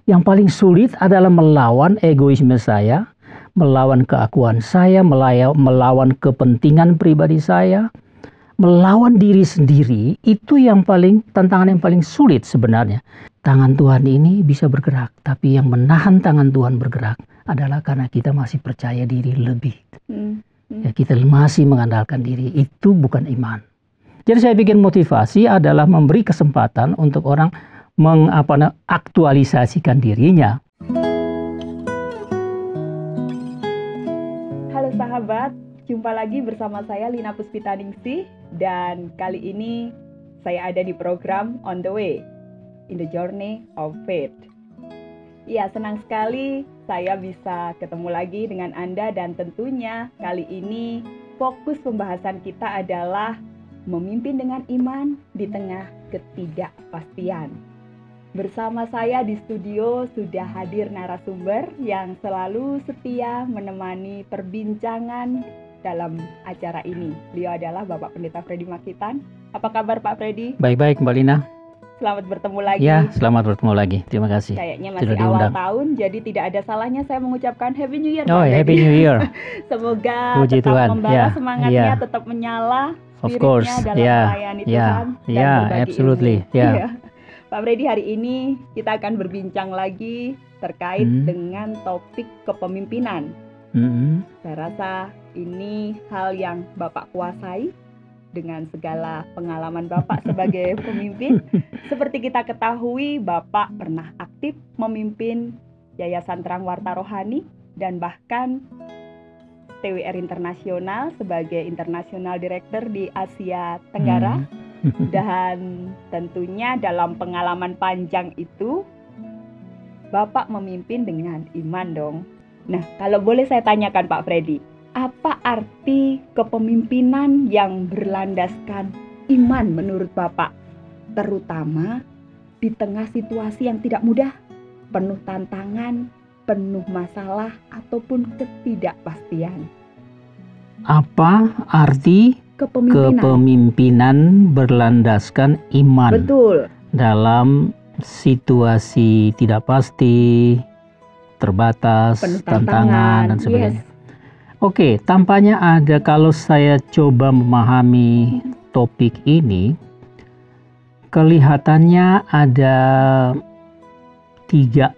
Yang paling sulit adalah melawan egoisme saya, melawan keakuan saya, melawan kepentingan pribadi saya, melawan diri sendiri. Itu tantangan yang paling sulit sebenarnya. Tangan Tuhan ini bisa bergerak, tapi yang menahan tangan Tuhan bergerak adalah karena kita masih percaya diri lebih. Ya, kita masih mengandalkan diri. Itu bukan iman. Jadi saya pikir motivasi adalah memberi kesempatan untuk orang mengaktualisasikan dirinya. Halo sahabat, jumpa lagi bersama saya Lina Puspitaningsih, dan kali ini saya ada di program On The Way, in the Journey of Faith. Ya, senang sekali saya bisa ketemu lagi dengan Anda, dan tentunya kali ini fokus pembahasan kita adalah memimpin dengan iman di tengah ketidakpastian. Bersama saya di studio sudah hadir narasumber yang selalu setia menemani perbincangan dalam acara ini. Beliau adalah Bapak Pendeta Freddy Makitan. Apa kabar Pak Freddy? Baik-baik Mbak Lina. Selamat bertemu lagi. Ya, selamat bertemu lagi. Terima kasih. Kayaknya masih awal tahun, jadi tidak ada salahnya saya mengucapkan Happy New Year. Oh, Happy New Year. Semoga Puji tetap Tuhan. membara semangatnya, tetap menyala spiritnya dalam melayani Tuhan dan berbagi absolutely. ilmu. Pak Freddy, hari ini kita akan berbincang lagi terkait dengan topik kepemimpinan. Saya rasa ini hal yang Bapak kuasai dengan segala pengalaman Bapak sebagai pemimpin. Seperti kita ketahui, Bapak pernah aktif memimpin Yayasan Terang Warta Rohani dan bahkan TWR Internasional sebagai International Director di Asia Tenggara. Dan tentunya dalam pengalaman panjang itu, Bapak memimpin dengan iman dong. Nah, kalau boleh saya tanyakan Pak Freddy, apa arti kepemimpinan yang berlandaskan iman menurut Bapak? Terutama di tengah situasi yang tidak mudah, penuh tantangan, penuh masalah, ataupun ketidakpastian. Apa arti kepemimpinan berlandaskan iman? Betul. Dalam situasi tidak pasti, terbatas, penuh tantangan dan sebagainya. Oke, tampaknya ada, kalau saya coba memahami topik ini, kelihatannya ada 3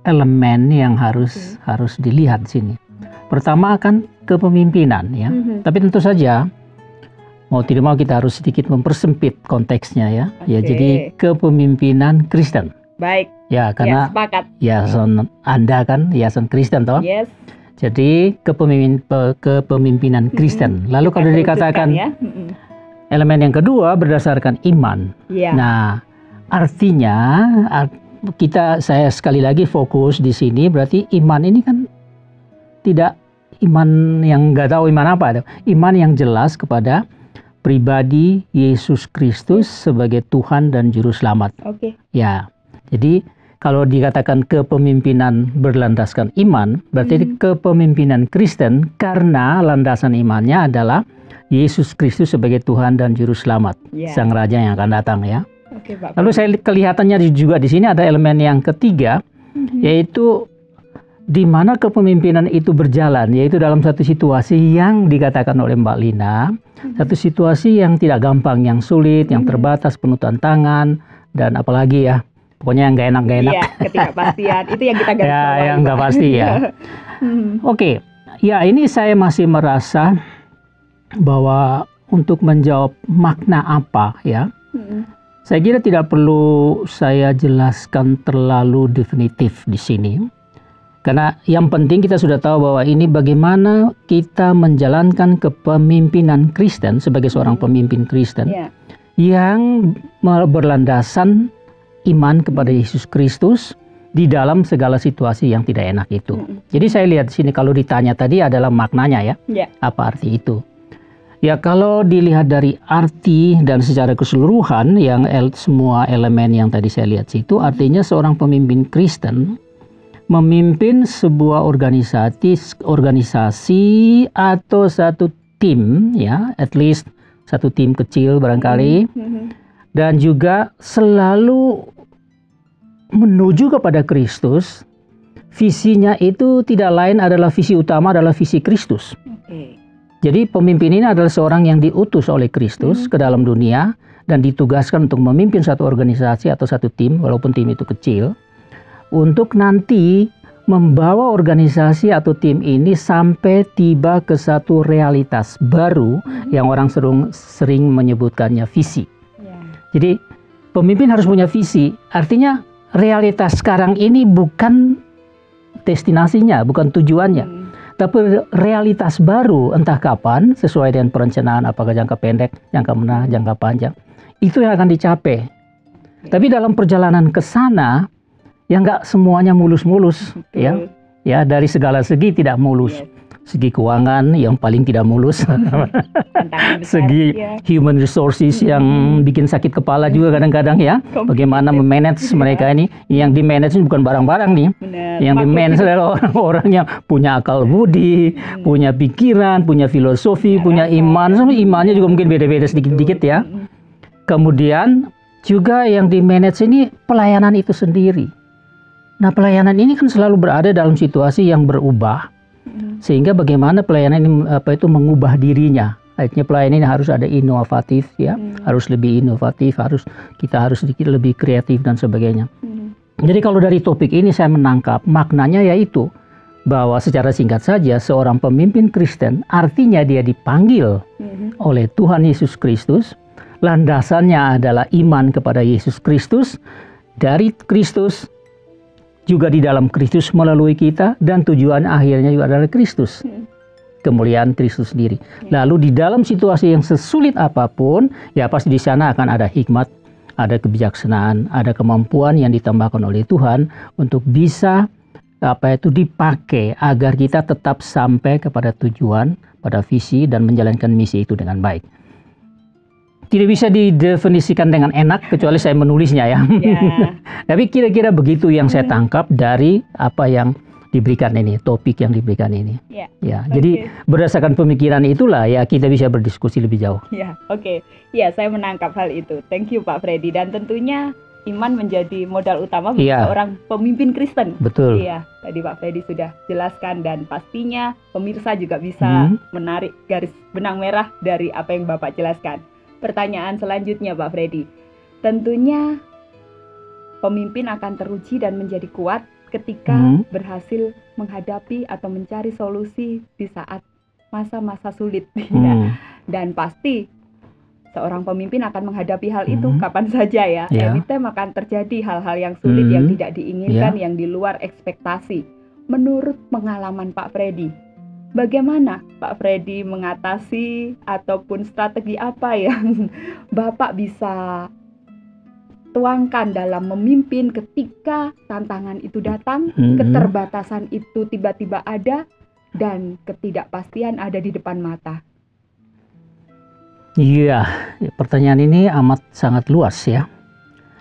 elemen yang harus dilihat di sini. Pertama kan kepemimpinan, ya. Tapi tentu saja mau tidak mau kita harus sedikit mempersempit konteksnya, ya. Ya, jadi kepemimpinan Kristen. Baik. Ya, karena sepakat. Yayasan Anda kan yayasan Kristen toh? Yes. Jadi kepemimpinan Kristen. Lalu kalau dikatakan elemen yang kedua berdasarkan iman. Nah, artinya saya sekali lagi fokus di sini, berarti iman ini kan tidak iman yang nggak tahu iman apa, iman yang jelas kepada pribadi Yesus Kristus sebagai Tuhan dan Juru Selamat. Ya, jadi kalau dikatakan kepemimpinan berlandaskan iman, berarti kepemimpinan Kristen karena landasan imannya adalah Yesus Kristus sebagai Tuhan dan Juru Selamat, Sang Raja yang akan datang, ya. Lalu kelihatannya juga di sini ada elemen yang ketiga, yaitu di mana kepemimpinan itu berjalan, yaitu dalam satu situasi yang dikatakan oleh Mbak Lina, satu situasi yang tidak gampang, yang sulit, yang terbatas, penuh tantangan, dan apalagi ya, pokoknya yang nggak enak. Iya, ketidakpastian, itu yang kita garis bawahi. Ya, yang nggak pasti ya. Oke, ya ini saya masih merasa bahwa untuk menjawab makna apa, ya, saya kira tidak perlu saya jelaskan terlalu definitif di sini. Karena yang penting kita sudah tahu bahwa ini bagaimana kita menjalankan kepemimpinan Kristen sebagai seorang pemimpin Kristen yang berlandasan iman kepada Yesus Kristus di dalam segala situasi yang tidak enak itu. Jadi saya lihat di sini kalau ditanya tadi adalah maknanya, ya. Apa arti itu? Ya, kalau dilihat dari arti dan secara keseluruhan yang semua elemen yang tadi saya lihat situ, artinya seorang pemimpin Kristen memimpin sebuah organisasi atau satu tim, ya, at least satu tim kecil barangkali, dan juga selalu menuju kepada Kristus, visinya itu tidak lain adalah visi utama adalah visi Kristus. Jadi pemimpin ini adalah seorang yang diutus oleh Kristus ke dalam dunia dan ditugaskan untuk memimpin satu organisasi atau satu tim, walaupun tim itu kecil, untuk nanti membawa organisasi atau tim ini sampai tiba ke satu realitas baru yang orang sering menyebutkannya visi. Jadi pemimpin harus punya visi, artinya realitas sekarang ini bukan destinasinya, bukan tujuannya, tapi realitas baru entah kapan sesuai dengan perencanaan, apakah jangka pendek, jangka menengah, jangka panjang, itu yang akan dicapai. Tapi dalam perjalanan ke sana, ya nggak semuanya mulus-mulus, ya dari segala segi tidak mulus. Segi keuangan yang paling tidak mulus, segi human resources yang bikin sakit kepala juga kadang-kadang ya. Bagaimana memanage mereka ini, yang di manage bukan barang-barang nih, yang di manage adalah orang-orang yang punya akal budi, punya pikiran, punya filosofi, punya iman, sama imannya juga mungkin beda-beda sedikit-sedikit ya. Kemudian juga yang di manage ini pelayanan itu sendiri. Nah, pelayanan ini kan selalu berada dalam situasi yang berubah, sehingga bagaimana pelayanan ini mengubah dirinya. Akhirnya pelayanan ini harus ada inovatif ya, harus lebih inovatif, kita harus sedikit lebih kreatif dan sebagainya. Jadi kalau dari topik ini saya menangkap maknanya yaitu bahwa secara singkat saja seorang pemimpin Kristen artinya dia dipanggil oleh Tuhan Yesus Kristus, landasannya adalah iman kepada Yesus Kristus, dari Kristus, juga di dalam Kristus melalui kita, dan tujuan akhirnya juga adalah Kristus. Kemuliaan Kristus sendiri. Lalu di dalam situasi yang sesulit apapun, ya pasti di sana akan ada hikmat, ada kebijaksanaan, ada kemampuan yang ditambahkan oleh Tuhan untuk bisa dipakai agar kita tetap sampai kepada tujuan, pada visi dan menjalankan misi itu dengan baik. Tidak bisa didefinisikan dengan enak kecuali saya menulisnya ya. Tapi kira-kira begitu yang saya tangkap dari apa yang diberikan ini, topik yang diberikan ini. Jadi berdasarkan pemikiran itulah ya kita bisa berdiskusi lebih jauh. Ya, saya menangkap hal itu. Thank you Pak Freddy. Dan tentunya iman menjadi modal utama bagi seorang pemimpin Kristen. Betul. Iya, tadi Pak Freddy sudah jelaskan dan pastinya pemirsa juga bisa menarik garis benang merah dari apa yang Bapak jelaskan. Pertanyaan selanjutnya Pak Freddy, tentunya pemimpin akan teruji dan menjadi kuat ketika berhasil menghadapi atau mencari solusi di saat masa-masa sulit. Dan pasti seorang pemimpin akan menghadapi hal itu kapan saja ya. Anytime akan terjadi hal-hal yang sulit yang tidak diinginkan, yang di luar ekspektasi. Menurut pengalaman Pak Freddy, bagaimana Pak Freddy mengatasi ataupun strategi apa yang Bapak bisa tuangkan dalam memimpin ketika tantangan itu datang, keterbatasan itu tiba-tiba ada, dan ketidakpastian ada di depan mata? Iya, pertanyaan ini amat sangat luas ya.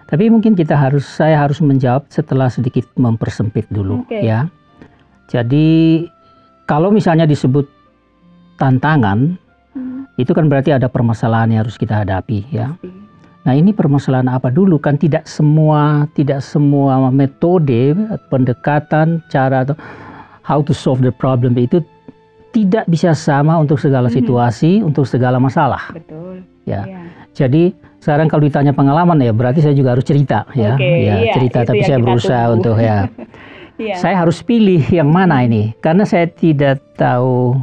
Tapi mungkin saya harus menjawab setelah sedikit mempersempit dulu ya. Jadi kalau misalnya disebut tantangan, itu kan berarti ada permasalahan yang harus kita hadapi ya. Nah ini permasalahan apa dulu? Kan tidak semua metode, pendekatan, cara atau how to solve the problem itu tidak bisa sama untuk segala situasi, untuk segala masalah. Betul. Ya. Jadi sekarang kalau ditanya pengalaman ya berarti saya juga harus cerita ya. Cerita, tapi saya berusaha untuk ya. Saya harus pilih yang mana ini, karena saya tidak tahu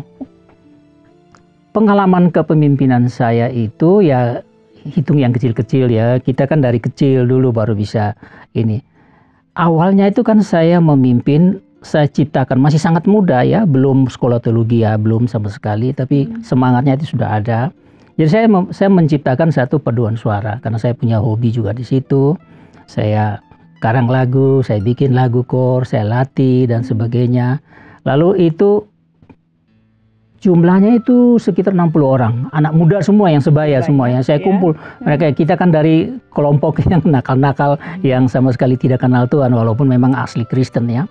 pengalaman kepemimpinan saya itu ya, hitung yang kecil-kecil ya. Kita kan dari kecil dulu baru bisa ini. Awalnya itu kan saya memimpin, saya ciptakan masih sangat muda ya, belum sekolah teologi ya, belum sama sekali, tapi semangatnya itu sudah ada. Jadi saya menciptakan satu paduan suara karena saya punya hobi juga di situ. Saya karang lagu, saya bikin lagu kor, saya latih dan sebagainya. Lalu itu jumlahnya itu sekitar 60 orang, anak muda semua yang sebaya semuanya. Saya kumpul mereka, kita kan dari kelompok yang nakal-nakal yang sama sekali tidak kenal Tuhan walaupun memang asli Kristen ya.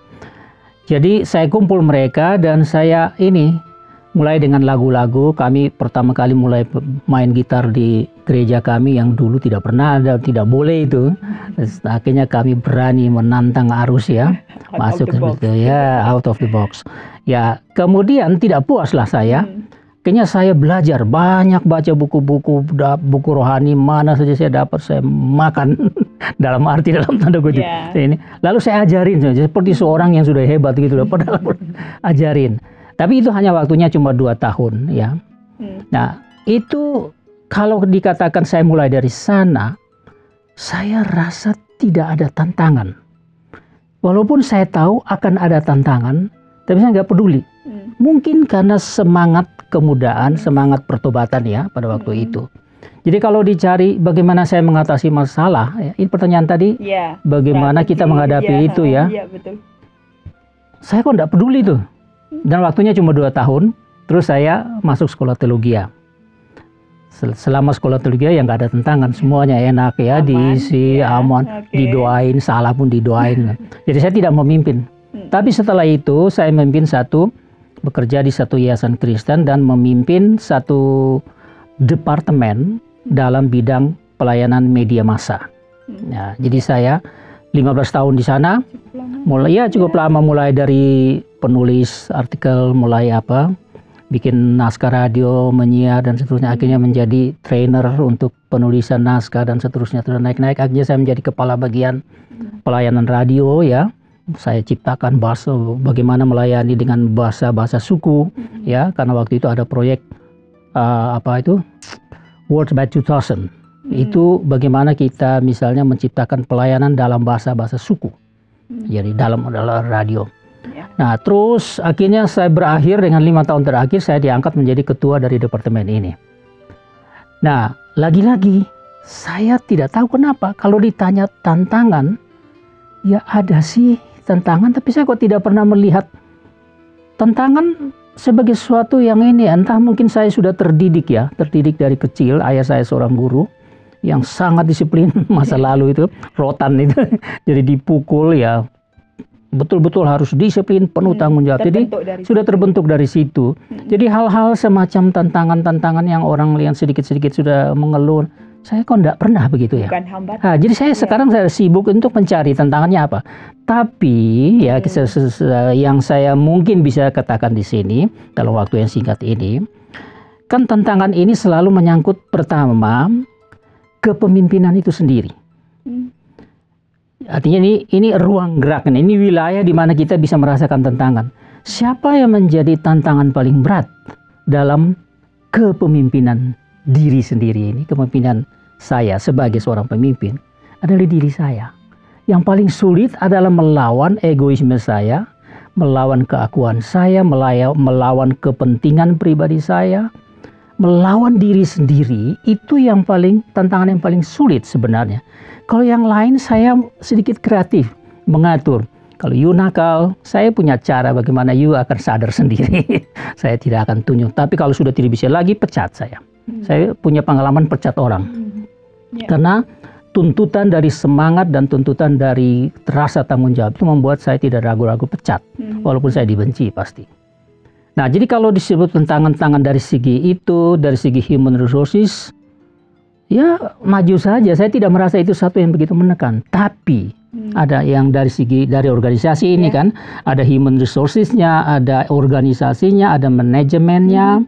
Jadi saya kumpul mereka dan saya ini mulai dengan lagu-lagu. Kami pertama kali mulai main gitar di gereja kami yang dulu tidak pernah ada, tidak boleh itu. Akhirnya kami berani menantang arus ya, masuk ke ya, out of the box. Ya, kemudian tidak puaslah saya. Kayaknya saya belajar banyak, baca buku-buku rohani, mana saja saya dapat saya makan dalam arti dalam tanda kutip. Ini. Lalu saya ajarin seperti seorang yang sudah hebat gitu loh, padahal ajarin. Tapi itu hanya waktunya cuma 2 tahun ya. Nah, itu kalau dikatakan saya mulai dari sana, saya rasa tidak ada tantangan. Walaupun saya tahu akan ada tantangan, tapi saya nggak peduli. Mungkin karena semangat kemudaan, semangat pertobatan ya pada waktu itu. Jadi kalau dicari bagaimana saya mengatasi masalah, ya, ini pertanyaan tadi, bagaimana kita menghadapi itu ya. Betul. Saya kok nggak peduli tuh. Dan waktunya cuma 2 tahun, terus saya masuk sekolah teologi. Selama sekolah teologi ya nggak ada tantangan, semuanya enak ya, diisi, aman, didoain, salah pun didoain. Jadi saya tidak memimpin. Tapi setelah itu saya memimpin bekerja di satu yayasan Kristen dan memimpin satu departemen dalam bidang pelayanan media massa. Ya, jadi saya 15 tahun di sana, cukup lama, mulai dari penulis artikel, mulai bikin naskah radio, menyiar dan seterusnya, akhirnya menjadi trainer untuk penulisan naskah dan seterusnya, terus naik-naik, akhirnya saya menjadi kepala bagian pelayanan radio ya. Saya ciptakan bahasa, bagaimana melayani dengan bahasa suku ya, karena waktu itu ada proyek Words by 2000. Itu bagaimana kita misalnya menciptakan pelayanan dalam bahasa suku. Jadi dalam radio. Nah, terus akhirnya saya berakhir dengan 5 tahun terakhir saya diangkat menjadi ketua dari departemen ini. Nah, lagi-lagi saya tidak tahu kenapa kalau ditanya tantangan, ya ada sih tantangan, tapi saya kok tidak pernah melihat tantangan sebagai sesuatu yang ini. Entah mungkin saya sudah terdidik dari kecil. Ayah saya seorang guru yang sangat disiplin masa lalu itu, rotan itu. Jadi dipukul ya, betul-betul harus disiplin, penuh tanggung jawab. Jadi sudah terbentuk dari situ. Jadi hal-hal semacam tantangan-tantangan yang orang lihat sedikit-sedikit sudah mengeluh, saya kok enggak pernah begitu ya. Jadi saya sekarang saya sibuk untuk mencari tantangannya apa. Tapi ya yang saya mungkin bisa katakan di sini dalam waktu yang singkat ini, kan tantangan ini selalu menyangkut pertama kepemimpinan itu sendiri. Artinya ini ruang gerak, ini wilayah di mana kita bisa merasakan tantangan. Siapa yang menjadi tantangan paling berat dalam kepemimpinan diri sendiri ini, kepemimpinan saya sebagai seorang pemimpin, adalah diri saya. Yang paling sulit adalah melawan egoisme saya, melawan keakuan saya, melawan kepentingan pribadi saya, melawan diri sendiri. Itu yang tantangan yang paling sulit sebenarnya. Kalau yang lain saya sedikit kreatif, mengatur. Kalau you nakal, saya punya cara bagaimana you akan sadar sendiri. Saya tidak akan tunjuk. Tapi kalau sudah tidak bisa lagi, pecat saya. Saya punya pengalaman pecat orang. Karena tuntutan dari semangat dan tuntutan dari rasa tanggung jawab itu membuat saya tidak ragu-ragu pecat. Walaupun saya dibenci pasti. Nah, jadi kalau disebut tantangan dari segi itu, dari segi human resources, ya maju saja. Saya tidak merasa itu satu yang begitu menekan. Tapi ada yang dari organisasi ini kan, ada human resources-nya, ada organisasinya, ada manajemennya,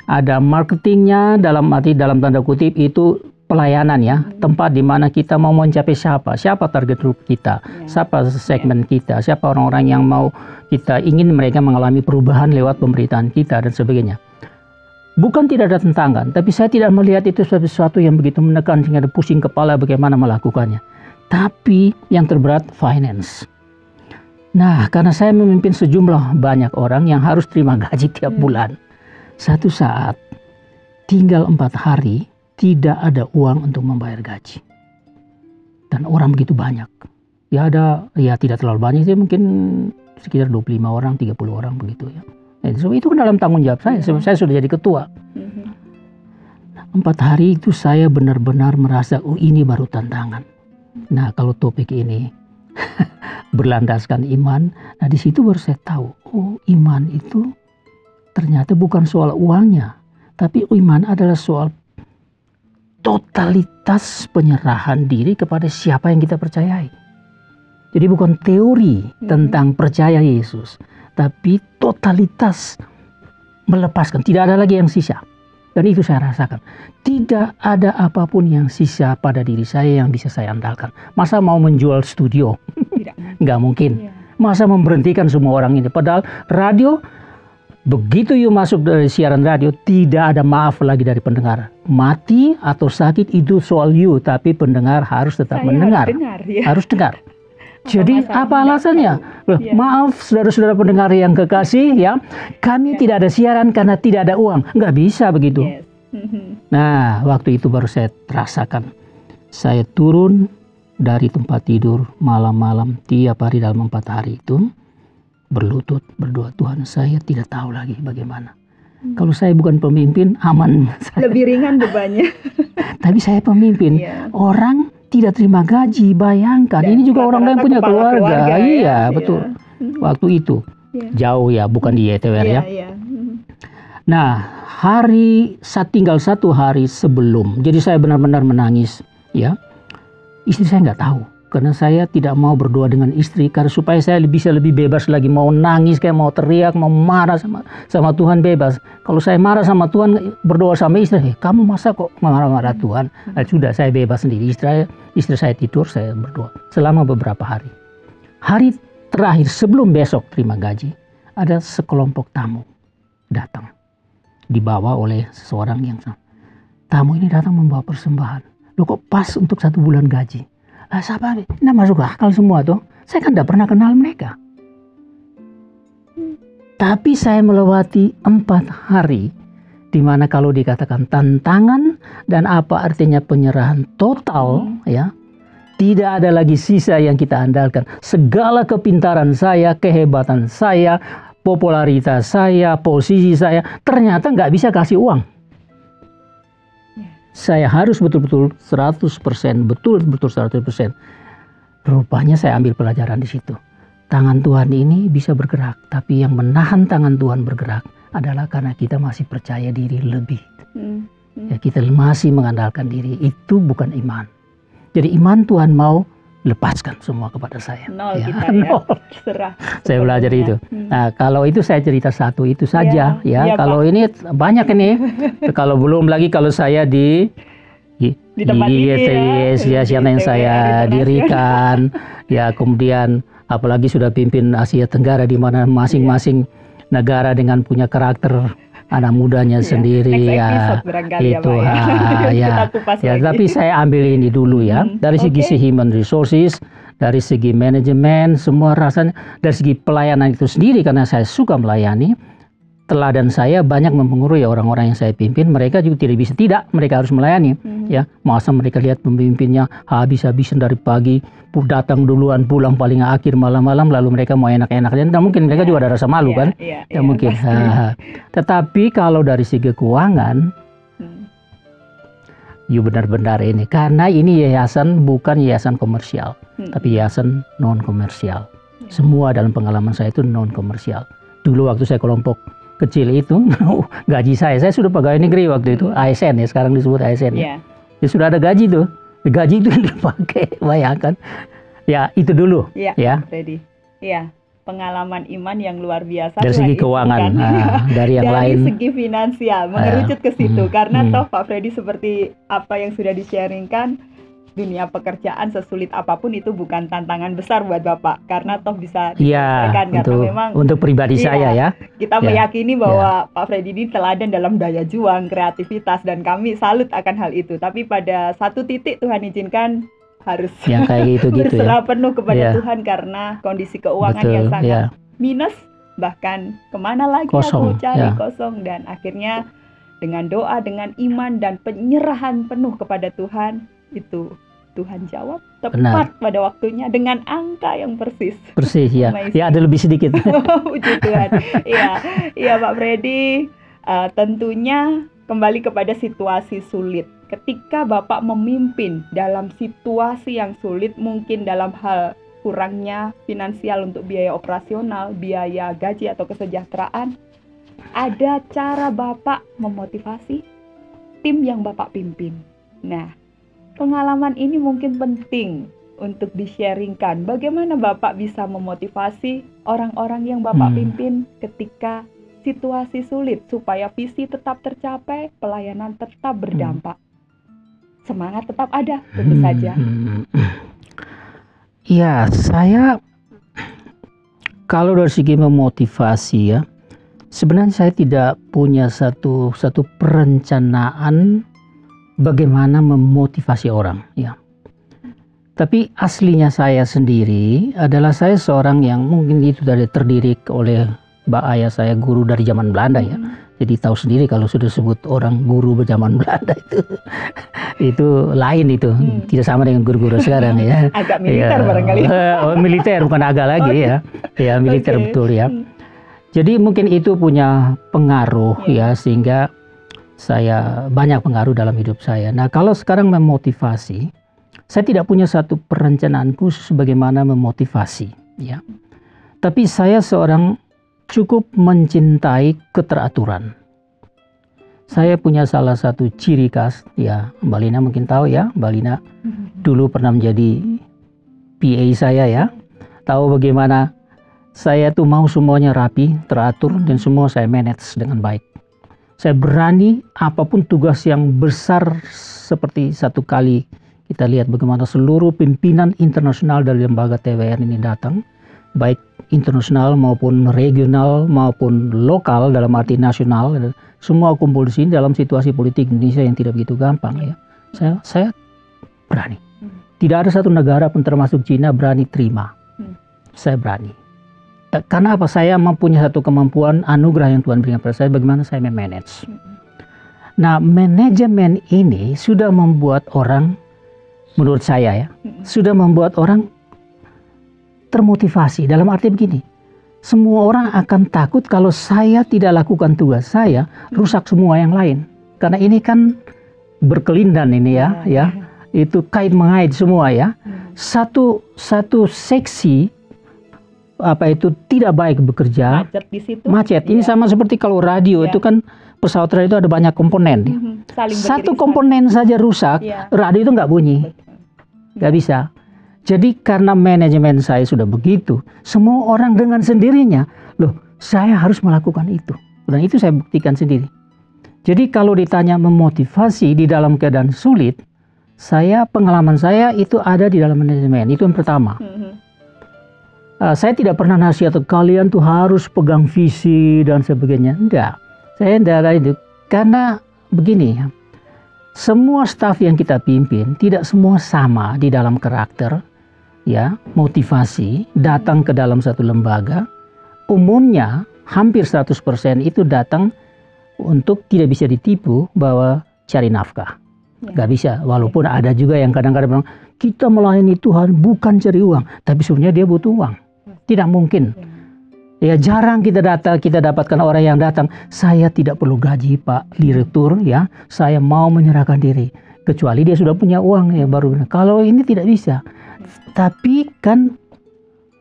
ada marketingnya, dalam tanda kutip itu pelayanan ya, tempat di mana kita mau mencapai siapa target group kita, siapa segmen kita, siapa orang-orang yang mau kita ingin mereka mengalami perubahan lewat pemberitaan kita dan sebagainya. Bukan tidak ada tantangan, tapi saya tidak melihat itu sebagai sesuatu yang begitu menekan sehingga ada pusing kepala bagaimana melakukannya. Tapi yang terberat finance. Nah, karena saya memimpin sejumlah banyak orang yang harus terima gaji tiap bulan. Satu saat tinggal 4 hari tidak ada uang untuk membayar gaji. Dan orang begitu banyak. Ya tidak terlalu banyak sih, mungkin sekitar 25 orang, 30 orang begitu ya. Itu kan dalam tanggung jawab saya sudah jadi ketua. 4 hari itu saya benar-benar merasa, ini baru tantangan. Nah, kalau topik ini berlandaskan iman, nah di situ baru saya tahu, iman itu ternyata bukan soal uangnya, tapi iman adalah soal totalitas penyerahan diri kepada siapa yang kita percayai. Jadi bukan teori tentang percaya Yesus, tapi totalitas melepaskan. Tidak ada lagi yang sisa. Dan itu saya rasakan. Tidak ada apapun yang sisa pada diri saya yang bisa saya andalkan. Masa mau menjual studio? Nggak mungkin. Masa memberhentikan semua orang ini? Padahal radio, begitu you masuk dari siaran radio, tidak ada maaf lagi dari pendengar. Mati atau sakit itu soal you, tapi pendengar harus tetap mendengar. Harus dengar. Jadi apa alasannya? Maaf saudara-saudara pendengar yang kekasih ya, kami tidak ada siaran karena tidak ada uang. Nggak bisa begitu. Nah, waktu itu baru saya rasakan. Saya turun dari tempat tidur malam-malam tiap hari dalam 4 hari itu, berlutut berdoa, Tuhan saya tidak tahu lagi bagaimana. Kalau saya bukan pemimpin, aman. Lebih ringan bebannya. Tapi saya pemimpin. Orang tidak terima gaji, bayangkan. Dan ini juga orang yang punya keluarga. Iya, betul. Waktu itu. Jauh ya, bukan di YTWR ya. Nah, tinggal 1 hari sebelum. Jadi saya benar-benar menangis. Ya, istri saya nggak tahu. Karena saya tidak mau berdoa dengan istri. Karena supaya saya bisa lebih bebas lagi. Mau nangis, kayak mau teriak, mau marah sama Tuhan bebas. Kalau saya marah sama Tuhan, berdoa sama istri, kamu masa kok marah-marah Tuhan? Nah, sudah saya bebas sendiri. Istri saya tidur, saya berdoa. Selama beberapa hari. Hari terakhir sebelum besok terima gaji, ada sekelompok tamu datang. Dibawa oleh seseorang yang tamu ini datang membawa persembahan. Loh kok pas untuk 1 bulan gaji? Siapa nih? Nah, masuk akal semua tuh. Saya kan tidak pernah kenal mereka. Tapi saya melewati 4 hari di mana kalau dikatakan tantangan dan apa artinya penyerahan total, ya, tidak ada lagi sisa yang kita andalkan. Segala kepintaran saya, kehebatan saya, popularitas saya, posisi saya, ternyata nggak bisa kasih uang. Saya harus betul-betul 100%, betul-betul 100%. Rupanya saya ambil pelajaran di situ. Tangan Tuhan ini bisa bergerak, tapi yang menahan tangan Tuhan bergerak adalah karena kita masih percaya diri lebih. Ya, kita masih mengandalkan diri, itu bukan iman. Jadi iman Tuhan mau lepaskan semua kepada saya. Nol ya, kita ya. Serah. Saya belajar itu. Nah, kalau itu saya cerita satu itu saja ya. Kalau Pak, ini banyak ini. Kalau belum lagi kalau saya di tempat ini ya yang saya dirikan ya, kemudian apalagi sudah pimpin Asia Tenggara di mana masing-masing negara dengan punya karakter anak mudanya sendiri ya, itu ya. Tapi saya ambil ini dulu ya, dari segi human resources, dari segi manajemen, semua rasanya dari segi pelayanan itu sendiri, karena saya suka melayani. Teladan saya banyak mempengaruhi orang-orang yang saya pimpin. Mereka juga tidak bisa mereka harus melayani. Ya, masa mereka lihat pemimpinnya habis-habisan dari pagi, datang duluan, pulang paling akhir malam-malam, lalu mereka mau enak-enak. Dan mungkin mereka juga ada rasa malu kan? Mungkin. Tetapi kalau dari segi keuangan, benar-benar ini, karena ini yayasan bukan yayasan komersial, tapi yayasan non komersial. Semua dalam pengalaman saya itu non komersial. Dulu waktu saya kelompok kecil itu, gaji saya sudah pegawai negeri waktu itu, ASN ya, sekarang disebut ASN ya. Ya sudah ada gaji tuh, gaji itu dipakai, bayangkan. Ya itu dulu ya. Freddy. Iya, pengalaman iman yang luar biasa. Dari segi keuangan, dari yang lain. Dari segi finansial, mengerucut ke situ. Karena toh Pak Freddy seperti apa yang sudah di-sharingkan, dunia pekerjaan sesulit apapun itu bukan tantangan besar buat Bapak, karena toh bisa diselesaikan, karena memang untuk pribadi saya ya. Kita meyakini bahwa Pak Freddy ini teladan dalam daya juang, kreativitas, dan kami salut akan hal itu. Tapi pada satu titik Tuhan izinkan harus yang kayak gitu berserah penuh kepada Tuhan karena kondisi keuangan yang sangat minus, bahkan kemana lagi aku cari kosong, dan akhirnya dengan doa, dengan iman dan penyerahan penuh kepada Tuhan, itu Tuhan jawab tepat pada waktunya dengan angka yang persis. Persis ya. Ya ada lebih sedikit. Puji Tuhan. Iya Pak Freddy, tentunya kembali kepada situasi sulit. Ketika Bapak memimpin dalam situasi yang sulit, mungkin dalam hal kurangnya finansial untuk biaya operasional, biaya gaji atau kesejahteraan, ada cara Bapak memotivasi tim yang Bapak pimpin. Nah, pengalaman ini mungkin penting untuk di-sharingkan. Bagaimana Bapak bisa memotivasi orang-orang yang Bapak pimpin ketika situasi sulit supaya visi tetap tercapai, pelayanan tetap berdampak. Semangat tetap ada, tentu saja. Ya, saya kalau dari segi memotivasi ya, sebenarnya saya tidak punya satu perencanaan bagaimana memotivasi orang ya. Tapi aslinya saya sendiri adalah saya seorang yang mungkin itu terdiri oleh ayah saya guru dari zaman Belanda ya. Jadi tahu sendiri kalau sudah sebut orang guru zaman Belanda itu lain itu, tidak sama dengan guru-guru sekarang ya. Agak militer ya, barangkali. Militer bukan agak lagi ya. Ya militer betul ya. Jadi mungkin itu punya pengaruh ya sehingga saya banyak pengaruh dalam hidup saya. Nah kalau sekarang memotivasi, saya tidak punya satu perencanaan khusus bagaimana memotivasi ya. Tapi saya seorang cukup mencintai keteraturan. Saya punya salah satu ciri khas ya, Mbak Lina mungkin tahu ya, Mbak Lina dulu pernah menjadi PA saya ya. Tahu bagaimana saya tuh mau semuanya rapi, teratur dan semua saya manage dengan baik. Saya berani apapun tugas yang besar seperti satu kali kita lihat bagaimana seluruh pimpinan internasional dari lembaga TWR ini datang, baik internasional maupun regional maupun lokal dalam arti nasional, semua kumpul di sini dalam situasi politik Indonesia yang tidak begitu gampang ya. Saya berani. Tidak ada satu negara pun termasuk Cina berani terima. Saya berani. Karena apa? Saya mempunyai satu kemampuan anugerah yang Tuhan berikan pada saya bagaimana saya memanage. Nah, manajemen ini sudah membuat orang, menurut saya ya, sudah membuat orang termotivasi. Dalam arti begini, semua orang akan takut kalau saya tidak lakukan tugas saya, rusak semua yang lain. Karena ini kan berkelindan ini ya, itu kait-mengait semua ya. Satu seksi apa itu tidak baik bekerja, macet di situ. Macet. Ini sama seperti kalau radio itu kan pesawat radio itu ada banyak komponen. Satu komponen saja rusak, radio itu nggak bunyi, nggak bisa. Jadi karena manajemen saya sudah begitu, semua orang dengan sendirinya, loh saya harus melakukan itu. Dan itu saya buktikan sendiri. Jadi kalau ditanya memotivasi di dalam keadaan sulit, pengalaman saya itu ada di dalam manajemen. Itu yang pertama. Saya tidak pernah nasihat kalian tuh harus pegang visi dan sebagainya. Enggak. Saya tidak ada itu. Karena begini, semua staf yang kita pimpin tidak semua sama di dalam karakter. Ya, motivasi datang ke dalam satu lembaga umumnya hampir 100% itu datang untuk tidak bisa ditipu bahwa cari nafkah. Gak bisa, walaupun ada juga yang kadang-kadang bilang kita melayani Tuhan bukan cari uang, tapi sebenarnya dia butuh uang. Tidak mungkin. Ya jarang kita dapatkan orang yang datang, saya tidak perlu gaji Pak Direktur ya, saya mau menyerahkan diri. Kecuali dia sudah punya uang ya baru. Kalau ini tidak bisa. Tapi kan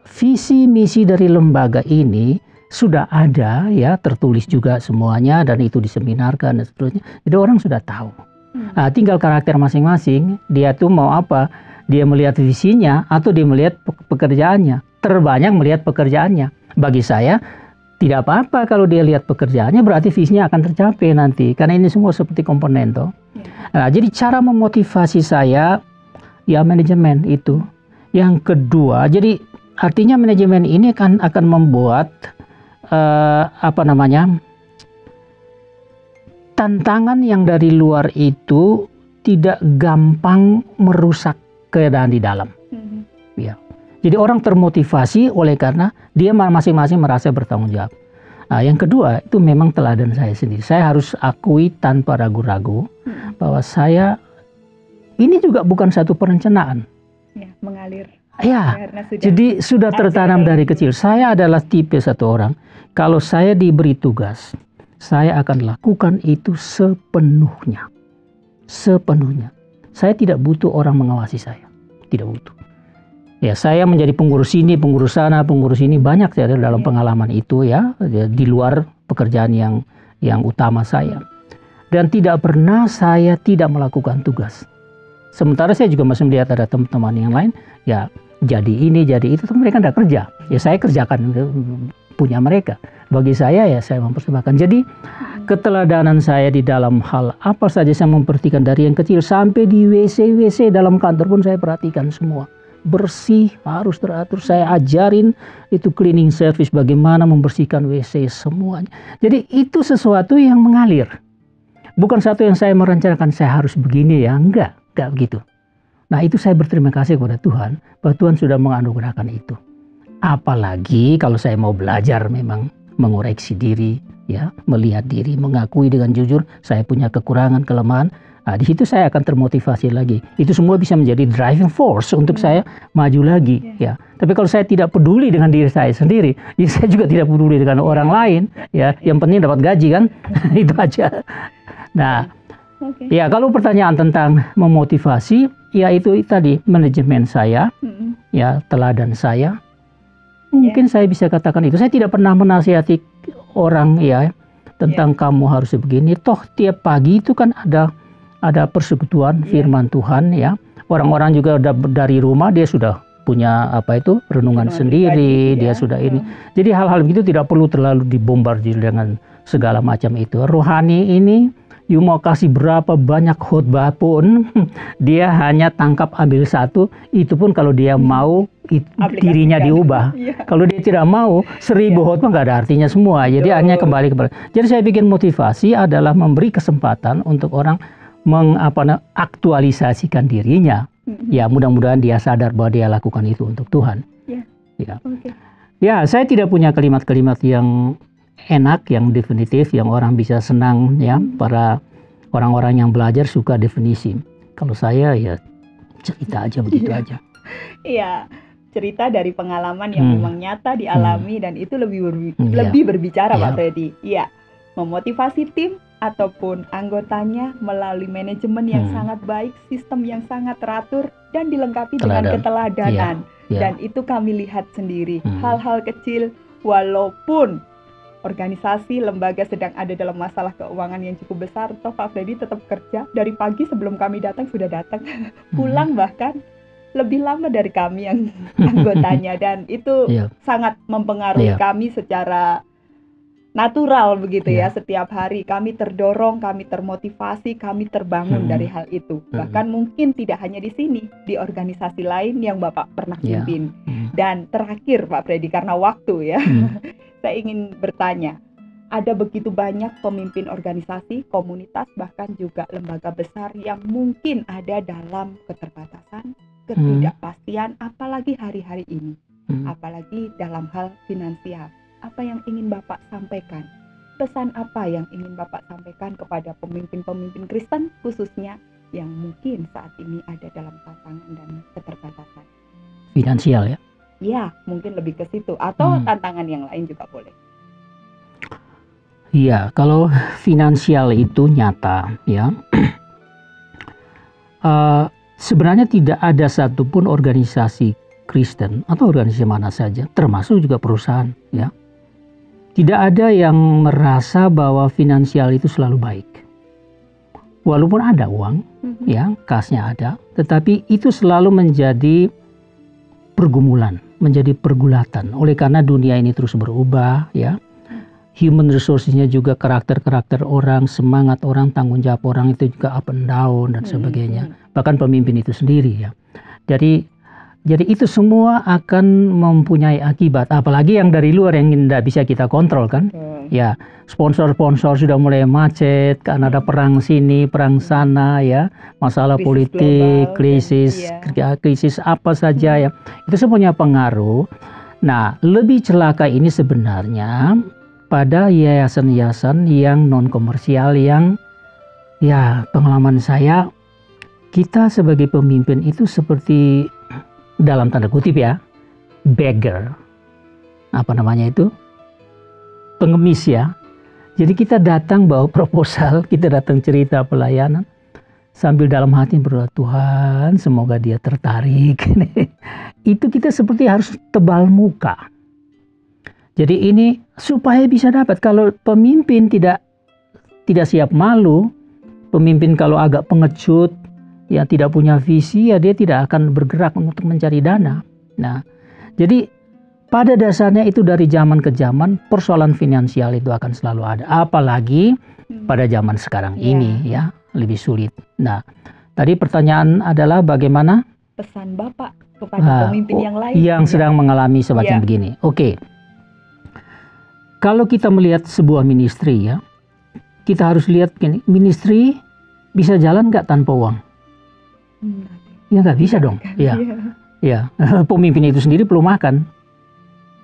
visi misi dari lembaga ini sudah ada ya, tertulis juga semuanya dan itu diseminarkan dan seterusnya. Jadi orang sudah tahu. Nah, tinggal karakter masing-masing, dia tuh mau apa? Dia melihat visinya atau dia melihat pekerjaannya. Terbanyak melihat pekerjaannya. Bagi saya tidak apa-apa kalau dia lihat pekerjaannya, berarti visinya akan tercapai nanti. Karena ini semua seperti komponen toh. Nah, jadi cara memotivasi saya ya manajemen itu. Yang kedua, jadi artinya manajemen ini akan membuat tantangan yang dari luar itu tidak gampang merusak keadaan di dalam. Ya. Jadi orang termotivasi oleh karena dia masing-masing merasa bertanggung jawab. Nah, yang kedua itu memang teladan saya sendiri. Saya harus akui tanpa ragu-ragu bahwa saya ini juga bukan satu perencanaan. Ya, mengalir. Ya, jadi sudah tertanam dari kecil. Saya adalah tipe satu orang, kalau saya diberi tugas, saya akan lakukan itu sepenuhnya. Sepenuhnya. Saya tidak butuh orang mengawasi saya. Tidak butuh. Ya, saya menjadi pengurus ini, pengurus sana, pengurus ini, banyak saya dalam pengalaman itu ya, di luar pekerjaan yang utama saya. Dan tidak pernah saya tidak melakukan tugas. Sementara saya juga masih melihat ada teman-teman yang lain, ya jadi ini, jadi itu, tapi mereka tidak kerja. Ya saya kerjakan punya mereka. Bagi saya ya saya mempersembahkan. Jadi keteladanan saya di dalam hal apa saja saya memperhatikan dari yang kecil sampai di WC dalam kantor pun saya perhatikan semua. Bersih, harus teratur. Saya ajarin itu cleaning service, bagaimana membersihkan WC semuanya. Jadi itu sesuatu yang mengalir. Bukan satu yang saya merencanakan saya harus begini ya, enggak begitu. Nah itu saya berterima kasih kepada Tuhan, bahwa Tuhan sudah menganugerahkan itu. Apalagi kalau saya mau belajar memang mengoreksi diri, ya, melihat diri, mengakui dengan jujur saya punya kekurangan, kelemahan. Nah, di situ saya akan termotivasi lagi. Itu semua bisa menjadi driving force untuk saya maju lagi. Ya. Tapi kalau saya tidak peduli dengan diri saya sendiri, ya saya juga tidak peduli dengan orang lain. Ya, yang penting dapat gaji kan, itu aja. Nah, ya kalau pertanyaan tentang memotivasi, ya itu tadi manajemen saya, ya teladan saya. Mungkin saya bisa katakan itu. Saya tidak pernah menasihati orang ya tentang kamu harus begini. Toh tiap pagi itu kan ada persekutuan firman Tuhan ya. Orang-orang juga dari rumah dia sudah punya renungan sendiri, dia sudah ini. Jadi hal-hal begitu tidak perlu terlalu dibombardir dengan segala macam itu. Rohani ini you mau kasih berapa banyak khotbah pun dia hanya tangkap ambil satu, itu pun kalau dia mau dirinya diubah. Kalau dia tidak mau 1000 khotbah nggak ada artinya semua. Jadi hanya kembali kepada. Jadi saya pikir motivasi adalah memberi kesempatan untuk orang mengaktualisasikan dirinya. Ya mudah-mudahan dia sadar bahwa dia lakukan itu untuk Tuhan. Ya saya tidak punya kalimat-kalimat yang enak, yang definitif, yang orang bisa senang ya. Para orang-orang yang belajar suka definisi. Kalau saya ya cerita aja begitu aja. Iya, cerita dari pengalaman yang memang nyata dialami dan itu lebih berbicara Pak Freddy. Iya, memotivasi tim ataupun anggotanya melalui manajemen yang sangat baik, sistem yang sangat teratur dan dilengkapi dengan keteladanan. Dan itu kami lihat sendiri, hal-hal kecil walaupun organisasi, lembaga sedang ada dalam masalah keuangan yang cukup besar, toh Pak Freddy tetap kerja dari pagi sebelum kami datang sudah datang, pulang bahkan lebih lama dari kami yang anggotanya, dan itu sangat mempengaruhi kami secara natural begitu ya. Setiap hari kami terdorong, kami termotivasi, kami terbangun dari hal itu. Bahkan mungkin tidak hanya di sini, di organisasi lain yang Bapak pernah pimpin. Dan terakhir Pak Freddy, karena waktu ya, saya ingin bertanya, ada begitu banyak pemimpin organisasi, komunitas, bahkan juga lembaga besar yang mungkin ada dalam keterbatasan, ketidakpastian, apalagi hari-hari ini, apalagi dalam hal finansial. Apa yang ingin Bapak sampaikan? Pesan apa yang ingin Bapak sampaikan kepada pemimpin-pemimpin Kristen khususnya yang mungkin saat ini ada dalam tantangan dan keterbatasan? Finansial ya? Ya, mungkin lebih ke situ, atau tantangan yang lain juga boleh. Iya, kalau finansial itu nyata ya. Sebenarnya tidak ada satupun organisasi Kristen atau organisasi mana saja, termasuk juga perusahaan ya. Tidak ada yang merasa bahwa finansial itu selalu baik. Walaupun ada uang, ya, kasnya ada, tetapi itu selalu menjadi pergumulan, menjadi pergulatan. Oleh karena dunia ini terus berubah, ya. Human resources-nya juga, karakter-karakter orang, semangat orang, tanggung jawab orang itu juga up and down dan sebagainya. Bahkan pemimpin itu sendiri, ya. Jadi itu semua akan mempunyai akibat, apalagi yang dari luar yang tidak bisa kita kontrol kan. Ya, sponsor-sponsor sudah mulai macet karena ada perang sini, perang sana ya, masalah krisis politik, global, krisis apa saja ya. Itu semuanya pengaruh. Nah, lebih celaka ini sebenarnya pada yayasan-yayasan yang non komersial yang ya pengalaman saya, kita sebagai pemimpin itu seperti dalam tanda kutip ya, beggar, apa namanya itu, pengemis ya. Jadi kita datang bawa proposal, kita datang cerita pelayanan, sambil dalam hati berdoa, Tuhan semoga dia tertarik. Itu kita seperti harus tebal muka. Jadi ini supaya bisa dapat. Kalau pemimpin tidak siap malu, pemimpin kalau agak pengecut, ya tidak punya visi, ya dia tidak akan bergerak untuk mencari dana. Nah, jadi pada dasarnya itu dari zaman ke zaman persoalan finansial itu akan selalu ada. Apalagi pada zaman sekarang ini ya lebih sulit. Nah, tadi pertanyaan adalah bagaimana pesan Bapak kepada pemimpin yang lain yang sedang mengalami semacam begini. Oke. Kalau kita melihat sebuah ministry ya, kita harus lihat gini, ministry bisa jalan nggak tanpa uang? Ya nggak bisa dong. Ya. Ya, pemimpin itu sendiri perlu makan.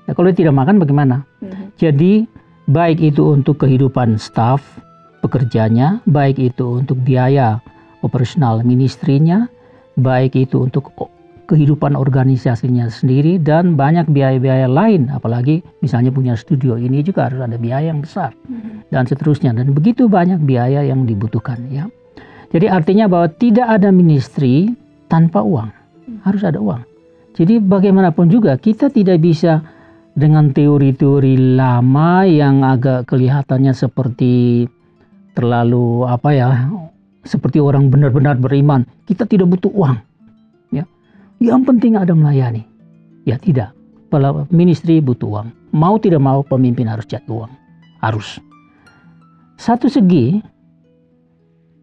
Ya, kalau dia tidak makan bagaimana? Jadi baik itu untuk kehidupan staf pekerjanya, baik itu untuk biaya operasional ministrinya, baik itu untuk kehidupan organisasinya sendiri, dan banyak biaya-biaya lain. Apalagi misalnya punya studio, ini juga harus ada biaya yang besar dan seterusnya. Dan begitu banyak biaya yang dibutuhkan ya. Jadi artinya bahwa tidak ada ministry tanpa uang, harus ada uang. Jadi bagaimanapun juga kita tidak bisa dengan teori-teori lama yang agak kelihatannya seperti terlalu seperti orang benar-benar beriman. Kita tidak butuh uang. Ya. Yang penting ada melayani. Ya tidak. Ministry butuh uang. Mau tidak mau pemimpin harus cari uang. Harus. Satu segi,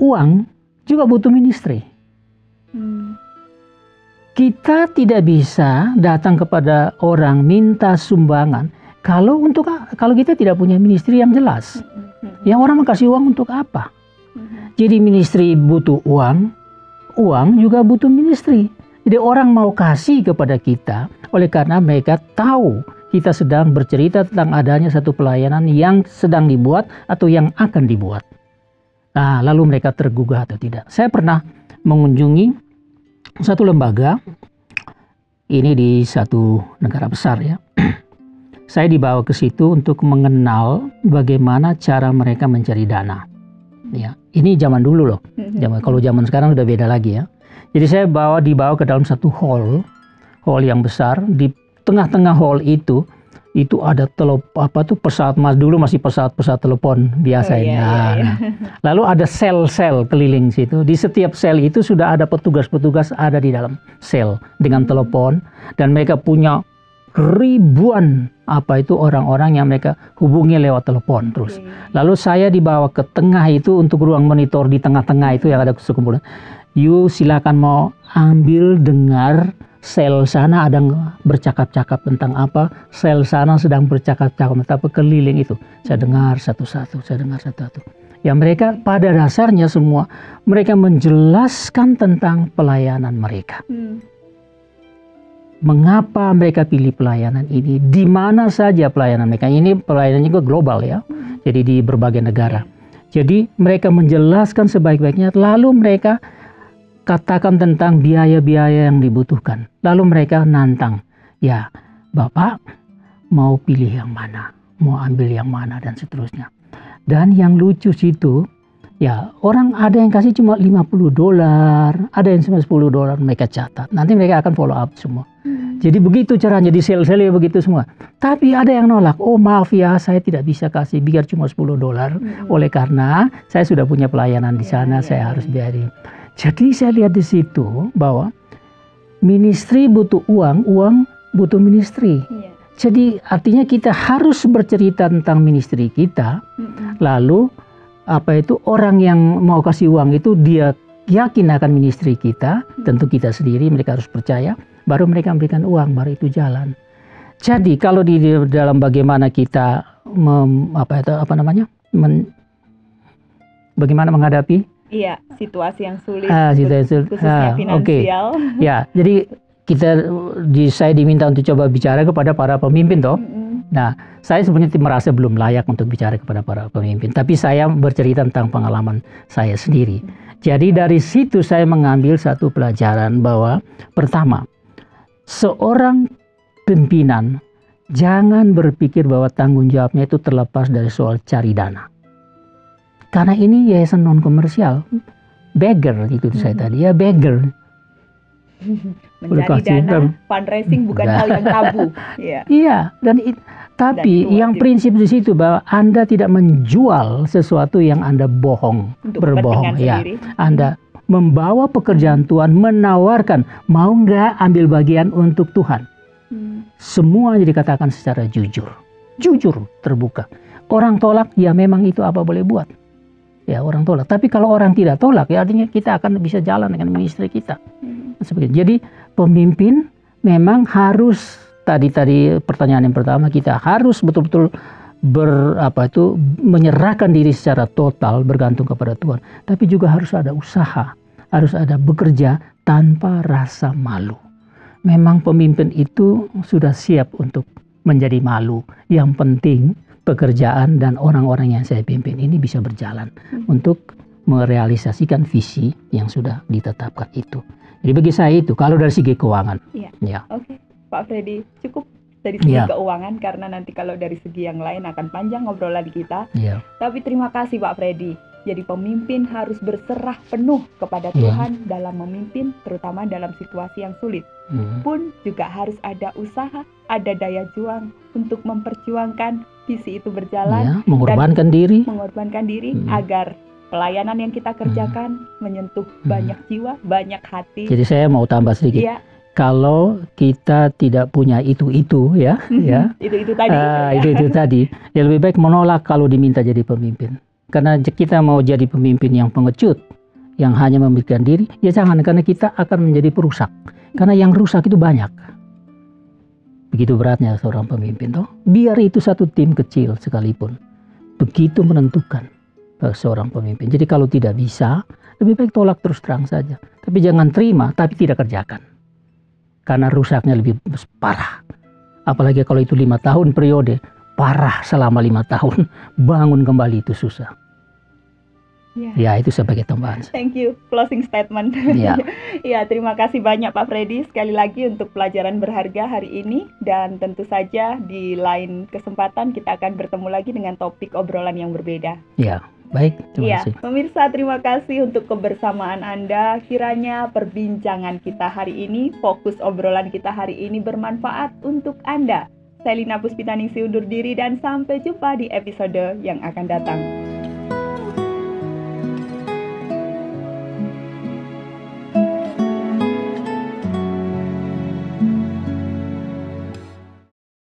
uang juga butuh ministry. Kita tidak bisa datang kepada orang minta sumbangan kalau kita tidak punya ministry yang jelas. Yang orang mau kasih uang untuk apa? Jadi ministry butuh uang, uang juga butuh ministry. Jadi orang mau kasih kepada kita oleh karena mereka tahu kita sedang bercerita tentang adanya satu pelayanan yang sedang dibuat atau yang akan dibuat. Nah, lalu mereka tergugah atau tidak. Saya pernah mengunjungi satu lembaga, ini di satu negara besar ya. Saya dibawa ke situ untuk mengenal bagaimana cara mereka mencari dana. Ya, ini zaman dulu loh. Kalau zaman sekarang udah beda lagi ya. Jadi saya dibawa ke dalam satu hall yang besar. Di tengah-tengah hall itu ada pesawat, dulu masih pesawat telepon biasa ini. Nah, lalu ada sel-sel keliling situ. Di setiap sel itu sudah ada petugas-petugas ada di dalam sel dengan telepon, dan mereka punya ribuan orang-orang yang mereka hubungi lewat telepon terus. Lalu saya dibawa ke tengah itu untuk ruang monitor di tengah-tengah itu yang ada sekumpulan. You silakan mau ambil dengar. Sel sana ada bercakap-cakap tentang apa, sel sana sedang bercakap-cakap tentang apa, keliling itu. Saya dengar satu-satu. Ya mereka pada dasarnya semua, mereka menjelaskan tentang pelayanan mereka. Mengapa mereka pilih pelayanan ini, di mana saja pelayanan mereka. Ini pelayanannya juga global ya, jadi di berbagai negara. Jadi mereka menjelaskan sebaik-baiknya, lalu mereka katakan tentang biaya-biaya yang dibutuhkan. Lalu mereka nantang, ya Bapak mau pilih yang mana, mau ambil yang mana, dan seterusnya. Dan yang lucu situ, ya orang ada yang kasih cuma $50, ada yang cuma $10, mereka catat. Nanti mereka akan follow up semua. Jadi begitu caranya di sel-selnya begitu semua. Tapi ada yang nolak, oh maaf ya saya tidak bisa kasih, biar cuma $10. Oleh karena saya sudah punya pelayanan di sana, saya harus biarin. Jadi saya lihat di situ bahwa ministry butuh uang, uang butuh ministry. Jadi artinya kita harus bercerita tentang ministry kita. Lalu orang yang mau kasih uang itu dia yakin akan ministry kita, tentu kita sendiri, mereka harus percaya, baru mereka memberikan uang, baru itu jalan. Jadi kalau di dalam bagaimana kita bagaimana menghadapi situasi yang sulit, khususnya finansial. Ya, jadi saya diminta untuk coba bicara kepada para pemimpin toh. Nah, saya sebenarnya merasa belum layak untuk bicara kepada para pemimpin, tapi saya bercerita tentang pengalaman saya sendiri. Jadi dari situ saya mengambil satu pelajaran bahwa pertama, seorang pimpinan jangan berpikir bahwa tanggung jawabnya itu terlepas dari soal cari dana. Karena ini yayasan non komersial, beggar itu saya tadi ya, beggar. Mencari dana fundraising bukan hal yang tabu. Iya, tapi yang prinsip di situ bahwa Anda tidak menjual sesuatu yang Anda berbohong ya. Anda membawa pekerjaan Tuhan, menawarkan, mau nggak ambil bagian untuk Tuhan. Semua dikatakan secara jujur, terbuka. Orang tolak, ya memang itu apa boleh buat. Ya orang tolak. Tapi kalau orang tidak tolak, ya artinya kita akan bisa jalan dengan ministry kita. Jadi pemimpin memang harus tadi pertanyaan yang pertama, kita harus betul-betul menyerahkan diri secara total bergantung kepada Tuhan. Tapi juga harus ada usaha, harus ada bekerja tanpa rasa malu. Memang pemimpin itu sudah siap untuk menjadi malu. Yang penting pekerjaan dan orang-orang yang saya pimpin ini bisa berjalan untuk merealisasikan visi yang sudah ditetapkan itu. Jadi bagi saya itu kalau dari segi keuangan. Ya. Oke, Pak Freddy, cukup dari segi keuangan karena nanti kalau dari segi yang lain akan panjang ngobrolan kita. Tapi terima kasih Pak Freddy. Jadi pemimpin harus berserah penuh kepada Tuhan dalam memimpin, terutama dalam situasi yang sulit. Pun juga harus ada usaha, ada daya juang untuk memperjuangkan visi itu berjalan. Mengorbankan diri agar pelayanan yang kita kerjakan menyentuh banyak jiwa, banyak hati. Jadi saya mau tambah sedikit. Kalau kita tidak punya itu ya, itu tadi, ya lebih baik menolak kalau diminta jadi pemimpin. Karena kita mau jadi pemimpin yang pengecut, yang hanya memberikan diri, ya jangan, karena kita akan menjadi perusak. Karena yang rusak itu banyak. Begitu beratnya seorang pemimpin, toh. Biar itu satu tim kecil sekalipun, begitu menentukan seorang pemimpin. Jadi kalau tidak bisa, lebih baik tolak terus terang saja. Tapi jangan terima, tapi tidak kerjakan. Karena rusaknya lebih parah. Apalagi kalau itu 5 tahun periode, parah selama 5 tahun, bangun kembali itu susah. Ya, itu sebagai tambahan. Thank you, closing statement. Ya, terima kasih banyak Pak Freddy sekali lagi untuk pelajaran berharga hari ini, dan tentu saja di lain kesempatan kita akan bertemu lagi dengan topik obrolan yang berbeda. Ya, baik, terima kasih. Pemirsa, terima kasih untuk kebersamaan Anda. Kiranya perbincangan kita hari ini, fokus obrolan kita hari ini bermanfaat untuk Anda. Saya Lina Puspitaningsih undur diri dan sampai jumpa di episode yang akan datang.